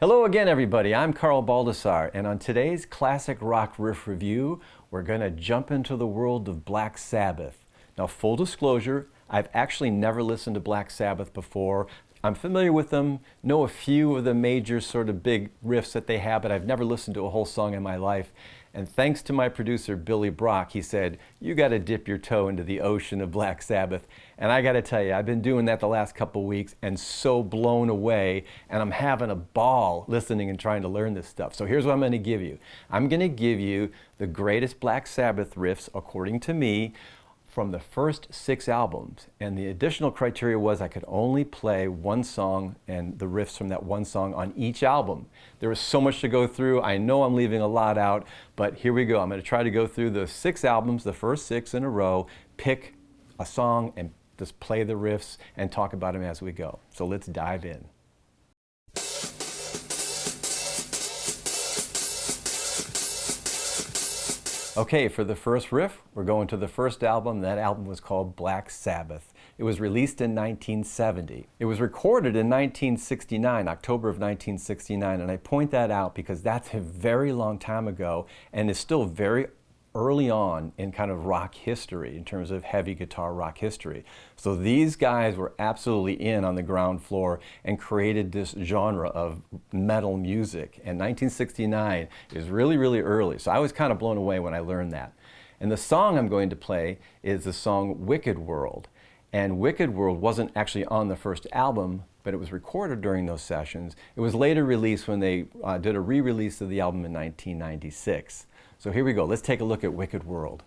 Hello again, everybody. I'm Carl Baldassarre, and on today's classic rock riff review, we're going to jump into the world of Black Sabbath. Now, full disclosure, I've actually never listened to Black Sabbath before. I'm familiar with them, know a few of the major sort of big riffs that they have, but I've never listened to a whole song in my life. And thanks to my producer, Billy Brock, he said, you got to dip your toe into the ocean of Black Sabbath. And I got to tell you, I've been doing that the last couple weeks and so blown away. And I'm having a ball listening and trying to learn this stuff. So here's what I'm going to give you. I'm going to give you the greatest Black Sabbath riffs, according to me, from the first 6 albums. And the additional criteria was I could only play one song and the riffs from that one song on each album. There was so much to go through. I know I'm leaving a lot out, but here we go. I'm going to try to go through the 6 albums, the first 6 in a row, pick a song and just play the riffs and talk about them as we go. So let's dive in. Okay, for the first riff, we're going to the first album. That album was called Black Sabbath. It was released in 1970. It was recorded in 1969, October of 1969, and I point that out because that's a very long time ago and is still very early on in kind of rock history, in terms of heavy guitar rock history. So these guys were absolutely in on the ground floor and created this genre of metal music. And 1969 is really, really early. So I was kind of blown away when I learned that. And the song I'm going to play is the song Wicked World. And Wicked World wasn't actually on the first album, but it was recorded during those sessions. It was later released when they did a re-release of the album in 1996. So here we go. Let's take a look at Wicked World.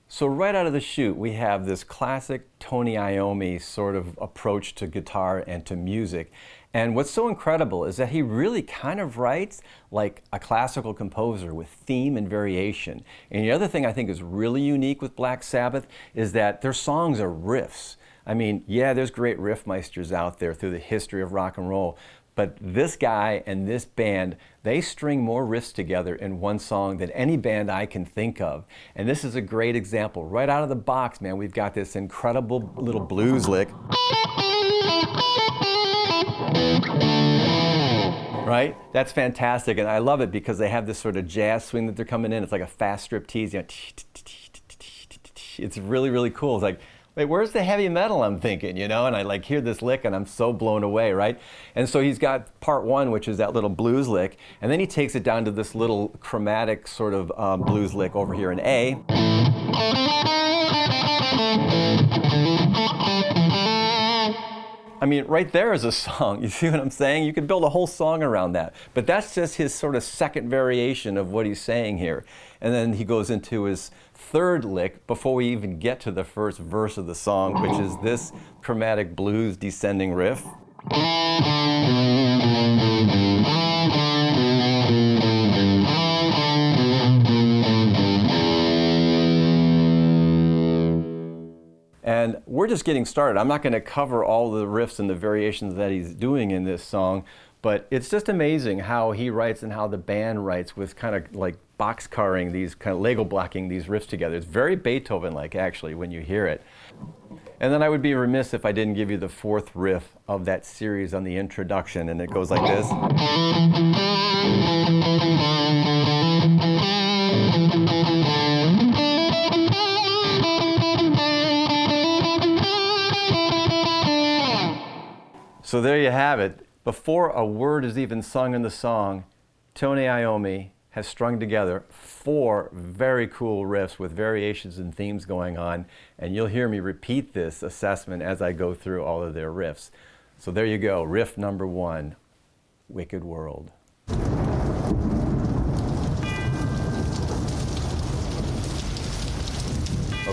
So right out of the chute, we have this classic Tony Iommi sort of approach to guitar and to music. And what's so incredible is that he really kind of writes like a classical composer with theme and variation. And the other thing I think is really unique with Black Sabbath is that their songs are riffs. I mean, yeah, there's great riffmeisters out there through the history of rock and roll, but this guy and this band, they string more riffs together in one song than any band I can think of. And this is a great example. Right out of the box, man, we've got this incredible little blues lick. Right? That's fantastic, and I love it because they have this sort of jazz swing that they're coming in. It's like a fast striptease. You know, it's really, really cool. It's like, wait, where's the heavy metal I'm thinking, you know? And I like hear this lick and I'm so blown away, right? And so he's got part 1, which is that little blues lick, and then he takes it down to this little chromatic sort of blues lick over here in A. I mean, right there is a song. You see what I'm saying? You could build a whole song around that. But that's just his sort of second variation of what he's saying here. And then he goes into his third lick before we even get to the first verse of the song, which is this chromatic blues descending riff. And we're just getting started. I'm not going to cover all the riffs and the variations that he's doing in this song, but it's just amazing how he writes and how the band writes with kind of like boxcarring these, kind of Lego blocking these riffs together. It's very Beethoven-like, actually, when you hear it. And then I would be remiss if I didn't give you the 4th riff of that series on the introduction, and it goes like this. So there you have it. Before a word is even sung in the song, Tony Iommi has strung together 4 very cool riffs with variations and themes going on, and you'll hear me repeat this assessment as I go through all of their riffs. So there you go, riff number 1, Wicked World.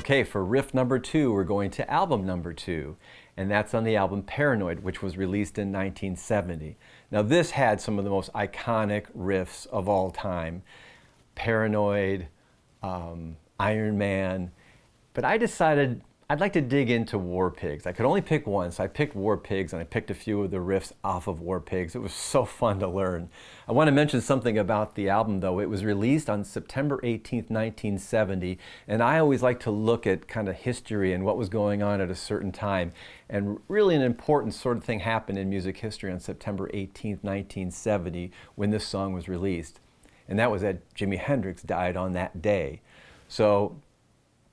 Okay, for riff number 2, we're going to album number 2, and that's on the album Paranoid, which was released in 1970. Now this had some of the most iconic riffs of all time. Paranoid, Iron Man, but I decided I'd like to dig into War Pigs. I could only pick one, so I picked War Pigs, and I picked a few of the riffs off of War Pigs. It was so fun to learn. I want to mention something about the album, though. It was released on September 18th, 1970, and I always like to look at kind of history and what was going on at a certain time. And really an important sort of thing happened in music history on September 18th, 1970, when this song was released. And that was that Jimi Hendrix died on that day. So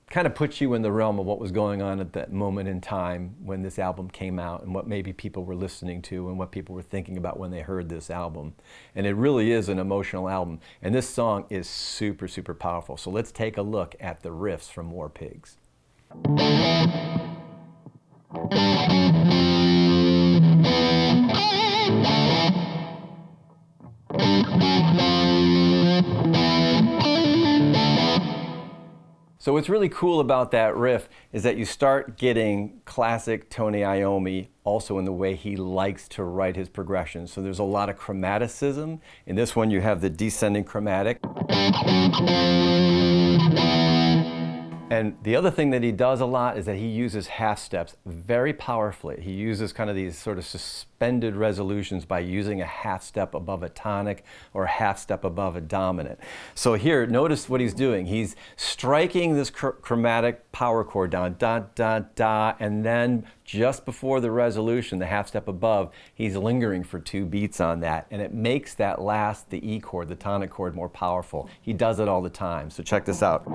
kind of puts you in the realm of what was going on at that moment in time when this album came out, and what maybe people were listening to and what people were thinking about when they heard this album. And it really is an emotional album. And this song is super, super powerful. So let's take a look at the riffs from War Pigs. So what's really cool about that riff is that you start getting classic Tony Iommi also in the way he likes to write his progressions. So there's a lot of chromaticism. In this one you have the descending chromatic. And the other thing that he does a lot is that he uses half steps very powerfully. He uses kind of these sort of suspended resolutions by using a half step above a tonic or a half step above a dominant. So here, notice what he's doing. He's striking this chromatic power chord down, da, da, da, and then just before the resolution, the half step above, he's lingering for 2 beats on that, and it makes that last, the E chord, the tonic chord, more powerful. He does it all the time, so check this out.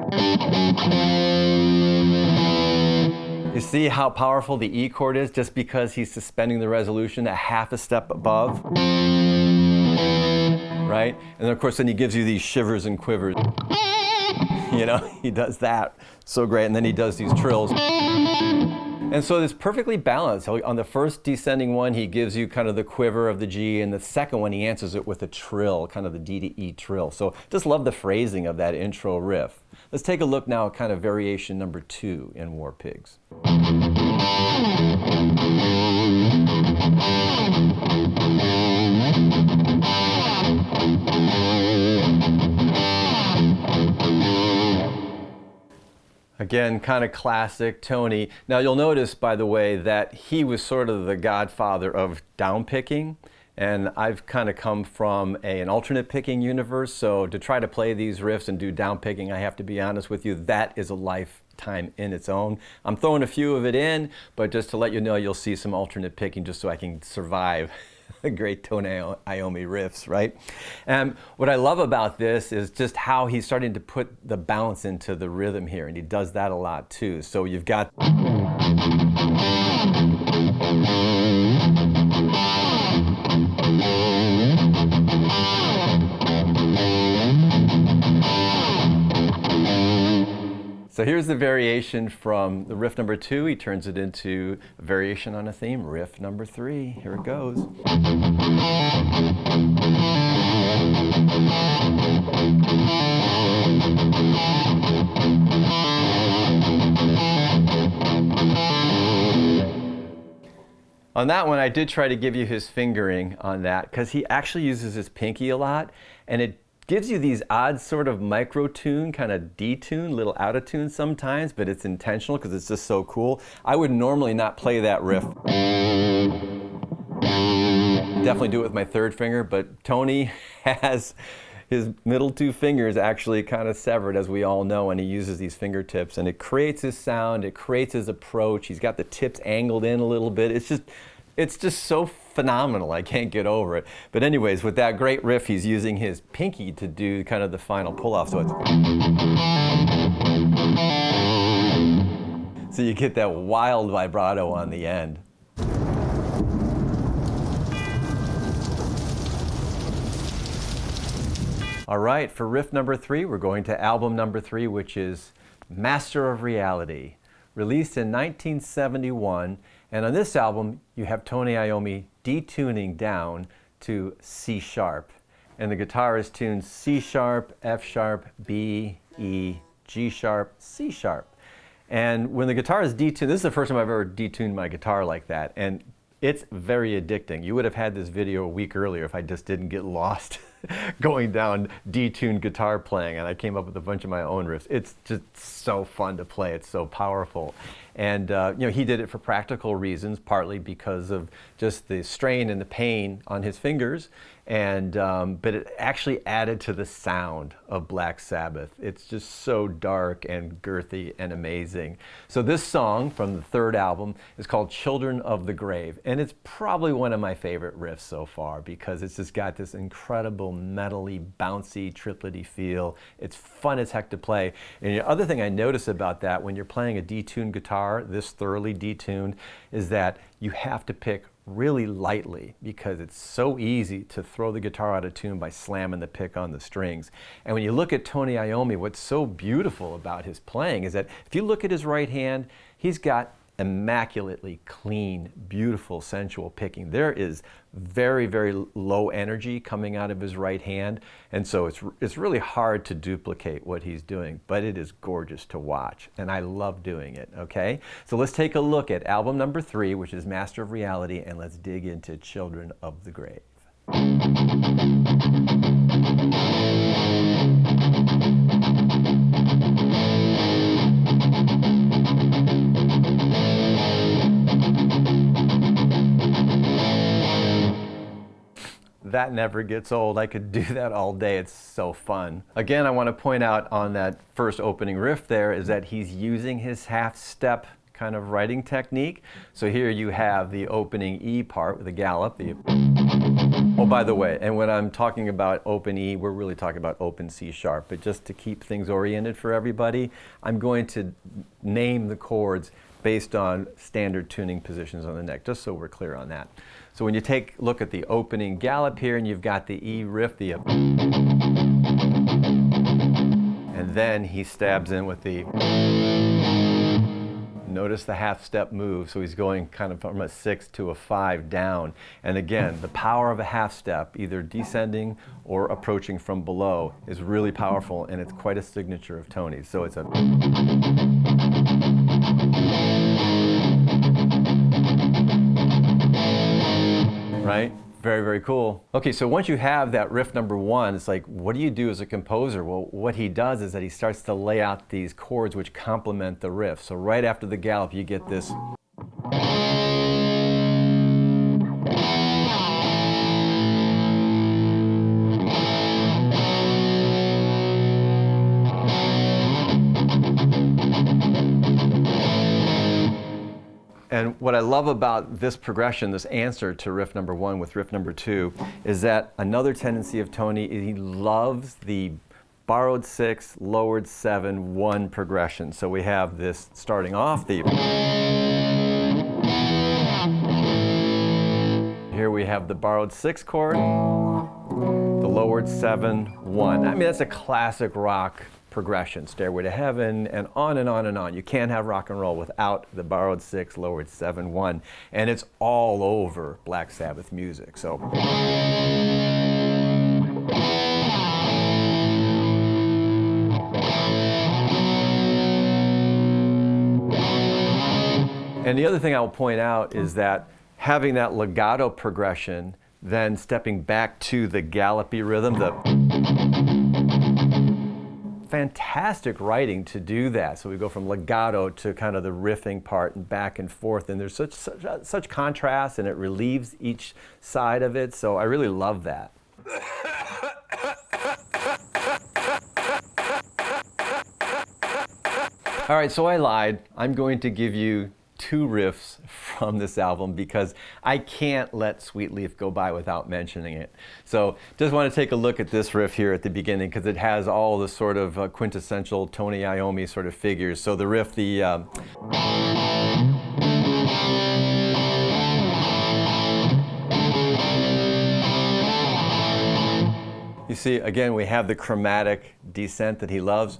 You see how powerful the E chord is just because he's suspending the resolution a half a step above? Right? And then of course then he gives you these shivers and quivers. You know, he does that so great, and then he does these trills. And so it's perfectly balanced. So on the first descending one, he gives you kind of the quiver of the G, and the second one, he answers it with a trill, kind of the D to E trill. So just love the phrasing of that intro riff. Let's take a look now at kind of variation number 2 in War Pigs. Again, kind of classic Tony. Now you'll notice, by the way, that he was sort of the godfather of downpicking, and I've kind of come from an alternate picking universe, so to try to play these riffs and do downpicking, I have to be honest with you, that is a lifetime in its own. I'm throwing a few of it in, but just to let you know, you'll see some alternate picking just so I can survive the great Tony Iommi riffs, right? And what I love about this is just how he's starting to put the balance into the rhythm here, and he does that a lot too. So you've got So here's the variation from the riff number 2. He turns it into a variation on a theme, riff number 3. Here it goes. On that one, I did try to give you his fingering on that because he actually uses his pinky a lot, and it gives you these odd sort of micro tune, kind of detune, little out of tune sometimes, but it's intentional because it's just so cool. I would normally not play that riff. Definitely do it with my 3rd finger, but Tony has his middle 2 fingers actually kind of severed, as we all know, and he uses these fingertips, and it creates his sound, it creates his approach. He's got the tips angled in a little bit. It's just so phenomenal. I can't get over it. But anyways, with that great riff, he's using his pinky to do kind of the final pull-off. So you get that wild vibrato on the end. All right, for riff number 3, we're going to album number 3, which is Master of Reality, released in 1971. And on this album, you have Tony Iommi detuning down to C sharp. And the guitar is tuned C sharp, F sharp, B, E, G sharp, C sharp. And when the guitar is detuned, this is the first time I've ever detuned my guitar like that, and it's very addicting. You would have had this video a week earlier if I just didn't get lost going down detuned guitar playing, and I came up with a bunch of my own riffs. It's just so fun to play. It's so powerful. And he did it for practical reasons, partly because of just the strain and the pain on his fingers, and but it actually added to the sound of Black Sabbath. It's just so dark and girthy and amazing. So this song from the third album is called Children of the Grave, and it's probably one of my favorite riffs so far because it's just got this incredible metally, bouncy, triplety feel. It's fun as heck to play. And the other thing I notice about that when you're playing a detuned guitar, this thoroughly detuned, is that you have to pick really lightly because it's so easy to throw the guitar out of tune by slamming the pick on the strings. And when you look at Tony Iommi, what's so beautiful about his playing is that if you look at his right hand, he's got immaculately clean, beautiful, sensual picking. There is very, very low energy coming out of his right hand, and so it's really hard to duplicate what he's doing, but it is gorgeous to watch, and I love doing it, okay? So let's take a look at album number 3, which is Master of Reality, and let's dig into Children of the Grave. That never gets old. I could do that all day. It's so fun. Again, I want to point out on that first opening riff there is that he's using his half step kind of writing technique. So here you have the opening E part with the gallop. Oh, by the way, and when I'm talking about open E, we're really talking about open C sharp. But just to keep things oriented for everybody, I'm going to name the chords based on standard tuning positions on the neck, just so we're clear on that. So when you take a look at the opening gallop here, and you've got the E riff, and then he stabs in with the, notice the half step move, so he's going kind of from a 6 to a 5 down. And again, the power of a half step, either descending or approaching from below, is really powerful, and it's quite a signature of Tony's. So it's a right? Very, very cool. Okay, so once you have that riff number 1, it's like, what do you do as a composer? Well, what he does is that he starts to lay out these chords which complement the riff. So right after the gallop, you get this. And what I love about this progression, this answer to riff number 1 with riff number 2, is that another tendency of Tony is he loves the borrowed 6, lowered 7, 1 progression. So we have this starting off the. Here we have the borrowed 6 chord, the lowered 7, 1. I mean, that's a classic rock progression, Stairway to Heaven, and on and on and on. You can't have rock and roll without the borrowed 6, lowered 7, 1, and it's all over Black Sabbath music. So. And the other thing I'll point out is that having that legato progression, then stepping back to the gallopy rhythm, the fantastic writing to do that. So we go from legato to kind of the riffing part and back and forth, and there's such contrast, and it relieves each side of it. So I really love that. All right, so I lied. I'm going to give you 2 riffs from this album because I can't let Sweet Leaf go by without mentioning it. So just want to take a look at this riff here at the beginning because it has all the sort of quintessential Tony Iommi sort of figures. So the riff, you see, again, we have the chromatic descent that he loves.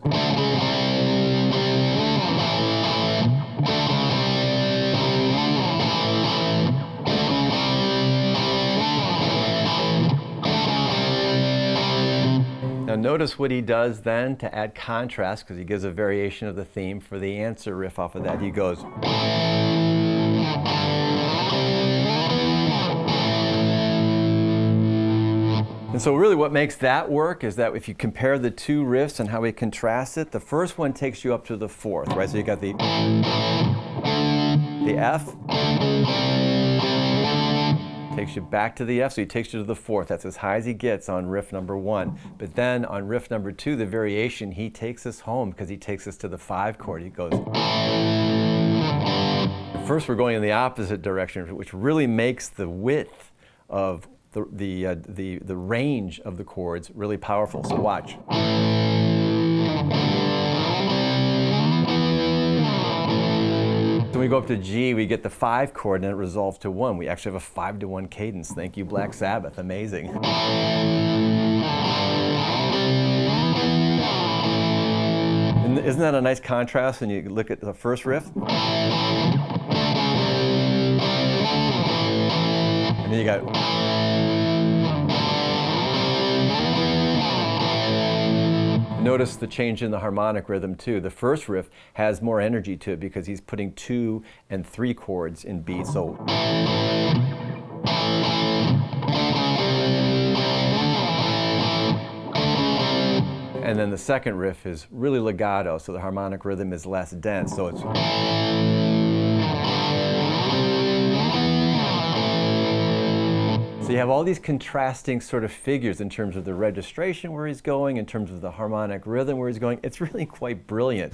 Now notice what he does then to add contrast, because he gives a variation of the theme for the answer riff off of that. He goes. And so really what makes that work is that if you compare the two riffs and how we contrast it, the first one takes you up to the fourth, right? So you got the F, takes you back to the F, so he takes you to the fourth. That's as high as he gets on riff number 1. But then on riff number 2, the variation, he takes us home because he takes us to the 5 chord. He goes. First we're going in the opposite direction, which really makes the width of the range of the chords really powerful. So watch. So when we go up to G, we get the 5 chord and it resolves to 1. We actually have a 5-to-1 cadence. Thank you, Black Sabbath. Amazing. And isn't that a nice contrast when you look at the first riff? And then you got. Notice the change in the harmonic rhythm too. The first riff has more energy to it because he's putting 2 and 3 chords in beat. So and then the second riff is really legato, so the harmonic rhythm is less dense. So it's. So you have all these contrasting sort of figures in terms of the registration where he's going, in terms of the harmonic rhythm where he's going. It's really quite brilliant.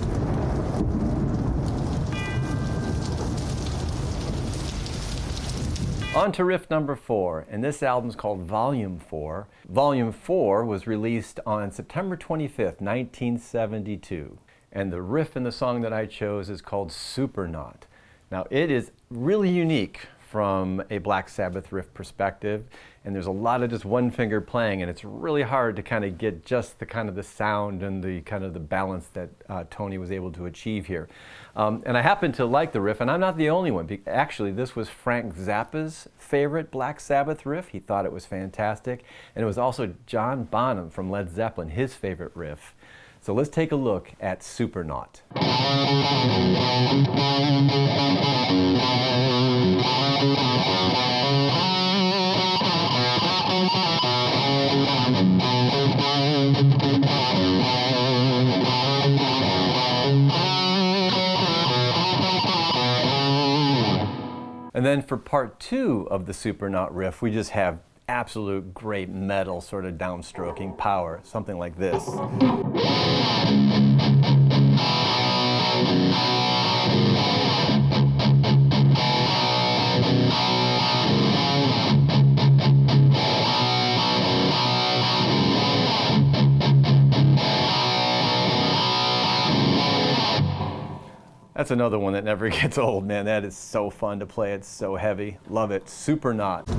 On to riff number 4, and this album's called Volume 4. Volume 4 was released on September 25th, 1972, and the riff in the song that I chose is called Supernaut. Now it is really unique from a Black Sabbath riff perspective, and there's a lot of just one finger playing, and it's really hard to kind of get just the kind of the sound and the kind of the balance that Tony was able to achieve here. And I happen to like the riff, and I'm not the only one. Actually, this was Frank Zappa's favorite Black Sabbath riff. He thought it was fantastic, and it was also John Bonham from Led Zeppelin, his favorite riff. So let's take a look at Supernaut. And then for part 2 of the Supernaut riff, we just have absolute great metal sort of downstroking power, something like this. That's another one that never gets old, man. That is so fun to play. It's so heavy. Love it. Supernaut.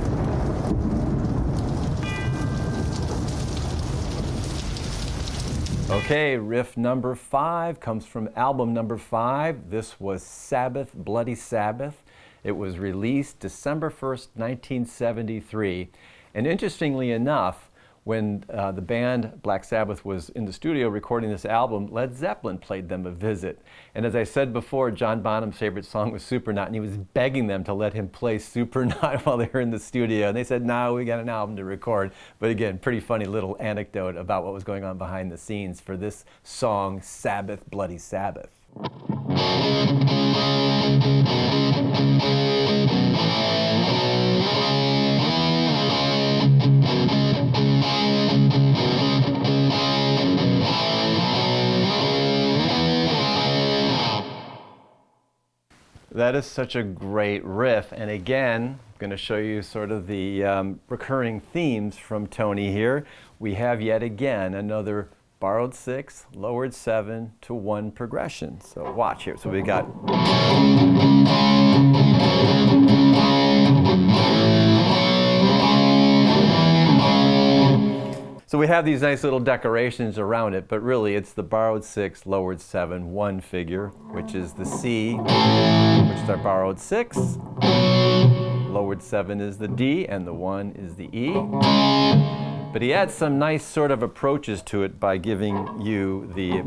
Okay, riff number 5 comes from album number 5. This was Sabbath, Bloody Sabbath. It was released December 1st, 1973. And interestingly enough, when the band Black Sabbath was in the studio recording this album, Led Zeppelin played them a visit. And as I said before, John Bonham's favorite song was Supernaut, and he was begging them to let him play Supernaut while they were in the studio. And they said, no, we got an album to record. But again, pretty funny little anecdote about what was going on behind the scenes for this song, Sabbath, Bloody Sabbath. That is such a great riff, and again, I'm going to show you sort of the recurring themes from Tony here. We have yet again another borrowed 6, lowered 7 to 1 progression. So watch here. So we got. So we have these nice little decorations around it, but really it's the borrowed 6, lowered 7, 1 figure, which is the C, which is our borrowed 6. Lowered 7 is the D, and the 1 is the E. But he adds some nice sort of approaches to it by giving you the...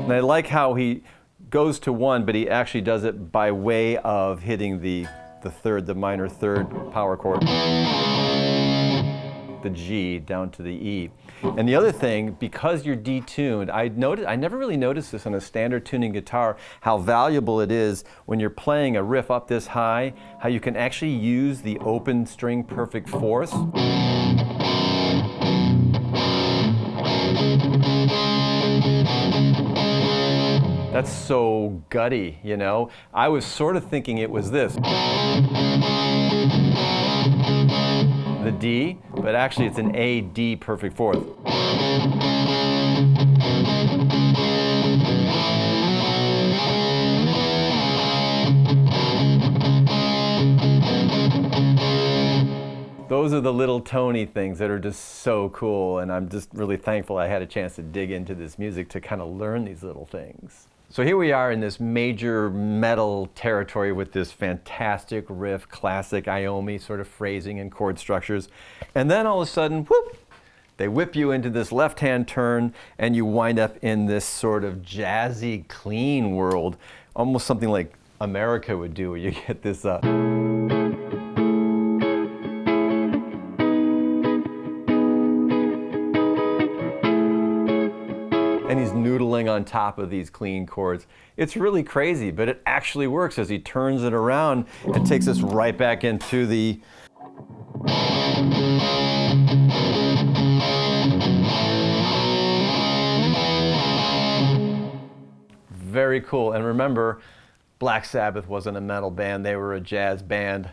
And I like how he goes to one, but he actually does it by way of hitting the third, the minor third power chord, the G down to the E. And the other thing, because you're detuned, I never really noticed this on a standard tuning guitar, how valuable it is when you're playing a riff up this high, how you can actually use the open string perfect fourth. That's so gutty, you know? I was sort of thinking it was this. The D, but actually it's an A-D perfect fourth. Those are the little Tony things that are just so cool, and I'm just really thankful I had a chance to dig into this music to kind of learn these little things. So here we are in this major metal territory with this fantastic riff, classic Iommi sort of phrasing and chord structures. And then all of a sudden, whoop, they whip you into this left-hand turn and you wind up in this sort of jazzy, clean world, almost something like America would do, where you get this and he's noodling on top of these clean chords. It's really crazy, but it actually works as he turns it around and takes us right back into the... Very cool. And remember, Black Sabbath wasn't a metal band, they were a jazz band.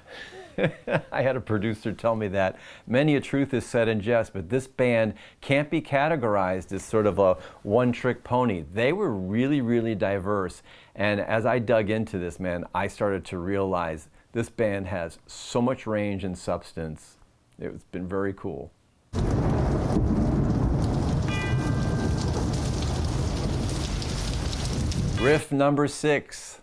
I had a producer tell me that. Many a truth is said in jest, but this band can't be categorized as sort of a one-trick pony. They were really, really diverse. And as I dug into this, man, I started to realize this band has so much range and substance. It's been very cool. Riff number 6.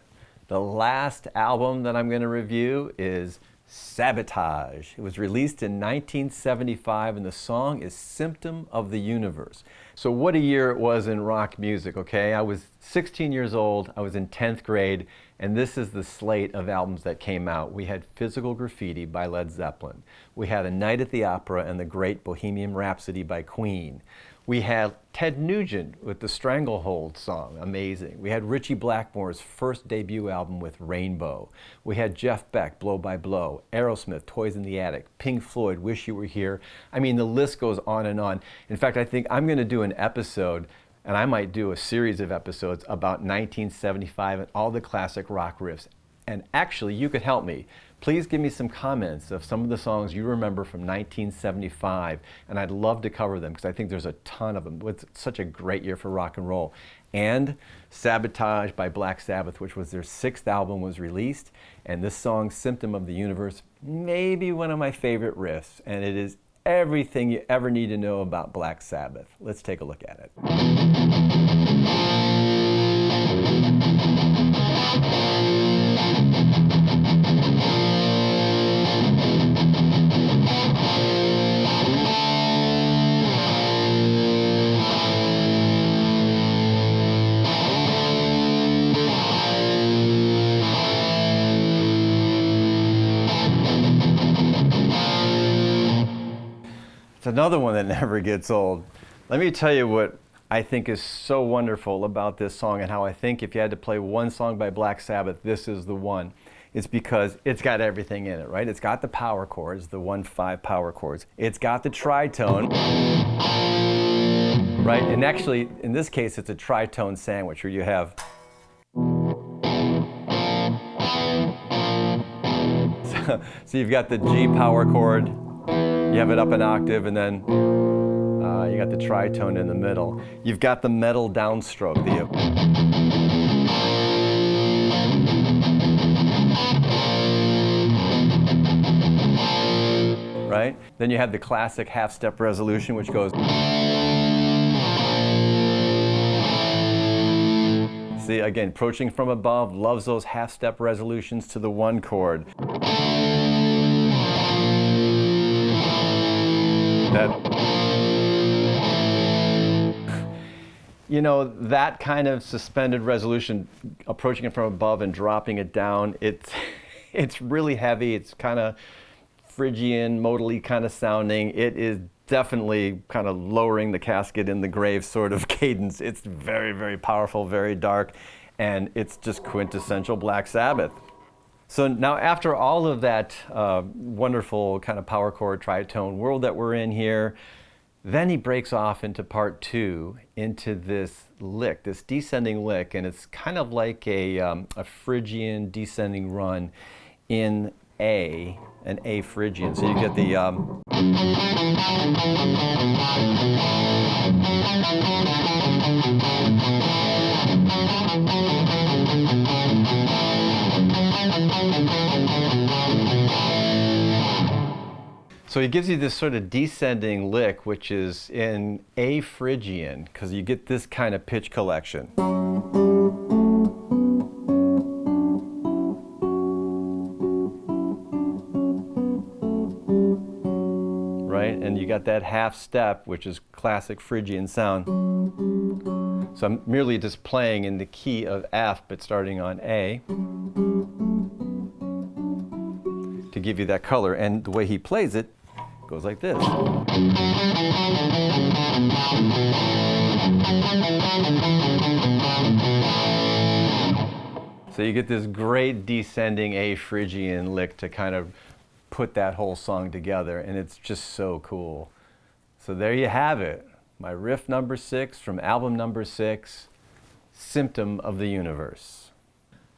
The last album that I'm going to review is Sabotage. It was released in 1975 and the song is Symptom of the Universe. So what a year it was in rock music, okay? I was 16 years old, I was in 10th grade, and this is the slate of albums that came out. We had Physical Graffiti by Led Zeppelin. We had A Night at the Opera and the Great Bohemian Rhapsody by Queen. We had Ted Nugent with the Stranglehold song, amazing. We had Ritchie Blackmore's first debut album with Rainbow. We had Jeff Beck, Blow by Blow, Aerosmith, Toys in the Attic, Pink Floyd, Wish You Were Here. I mean, the list goes on and on. In fact, I think I'm going to do an episode, and I might do a series of episodes about 1975 and all the classic rock riffs. And actually, you could help me. Please give me some comments of some of the songs you remember from 1975, and I'd love to cover them because I think there's a ton of them. It's such a great year for rock and roll. And Sabotage by Black Sabbath, which was their 6th album, was released, and this song, Symptom of the Universe, may be one of my favorite riffs, and it is everything you ever need to know about Black Sabbath. Let's take a look at it. It's another one that never gets old. Let me tell you what I think is so wonderful about this song and how I think if you had to play one song by Black Sabbath, this is the one. It's because it's got everything in it, right? It's got the power chords, the 1-5 power chords. It's got the tritone, right? And actually, in this case, it's a tritone sandwich where you have... So you've got the G power chord, you have it up an octave, and then you got the tritone in the middle. You've got the metal downstroke. Right? Then you have the classic half-step resolution, which goes... See, again, approaching from above, loves those half-step resolutions to the one chord. You know, that kind of suspended resolution, approaching it from above and dropping it down, it's really heavy. It's kind of Phrygian, modally kind of sounding. It is definitely kind of lowering the casket in the grave sort of cadence. It's very, very powerful, very dark, and it's just quintessential Black Sabbath. So now after all of that wonderful kind of power chord tritone world that we're in here, then he breaks off into part two, into this lick, this descending lick, and it's kind of like a Phrygian descending run in A, an A Phrygian. So you get the so he gives you this sort of descending lick, which is in A Phrygian, because you get this kind of pitch collection. Right? And you got that half step, which is classic Phrygian sound. So I'm merely just playing in the key of F, but starting on A, to give you that color. And the way he plays it goes like this. So you get this great descending A Phrygian lick to kind of put that whole song together, and it's just so cool. So there you have it, my riff number 6 from album number 6, Symptom of the Universe.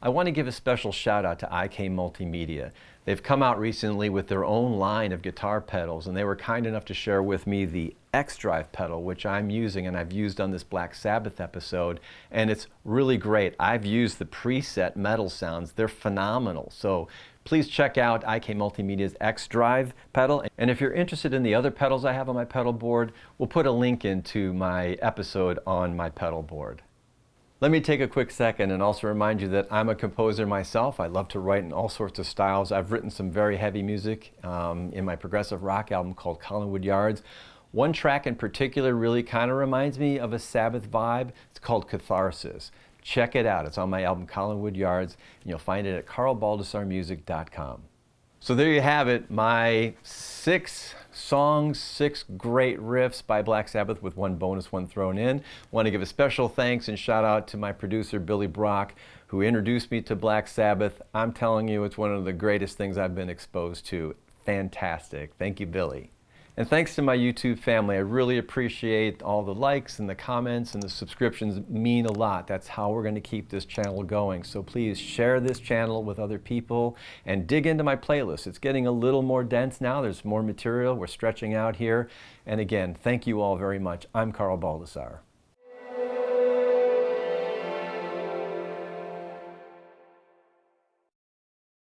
I want to give a special shout out to IK Multimedia. They've come out recently with their own line of guitar pedals, and they were kind enough to share with me the X-Drive pedal, which I'm using and I've used on this Black Sabbath episode, and it's really great. I've used the preset metal sounds. They're phenomenal. So please check out IK Multimedia's X-Drive pedal. And if you're interested in the other pedals I have on my pedal board, we'll put a link into my episode on my pedal board. Let me take a quick second and also remind you that I'm a composer myself. I love to write in all sorts of styles. I've written some very heavy music in my progressive rock album called Collinwood Yards. One track in particular really kind of reminds me of a Sabbath vibe. It's called Catharsis. Check it out. It's on my album Collinwood Yards, and you'll find it at carlbaldassarmusic.com. So there you have it, my 6 songs, 6 great riffs by Black Sabbath with one bonus one thrown in. Want to give a special thanks and shout out to my producer Billy Brock, who introduced me to Black Sabbath. I'm telling you, it's one of the greatest things I've been exposed to. Fantastic. Thank you, Billy. And thanks to my YouTube family. I really appreciate all the likes and the comments, and the subscriptions mean a lot. That's how we're going to keep this channel going. So please share this channel with other people and dig into my playlist. It's getting a little more dense now. There's more material. We're stretching out here. And again, thank you all very much. I'm Carl Baldassarre.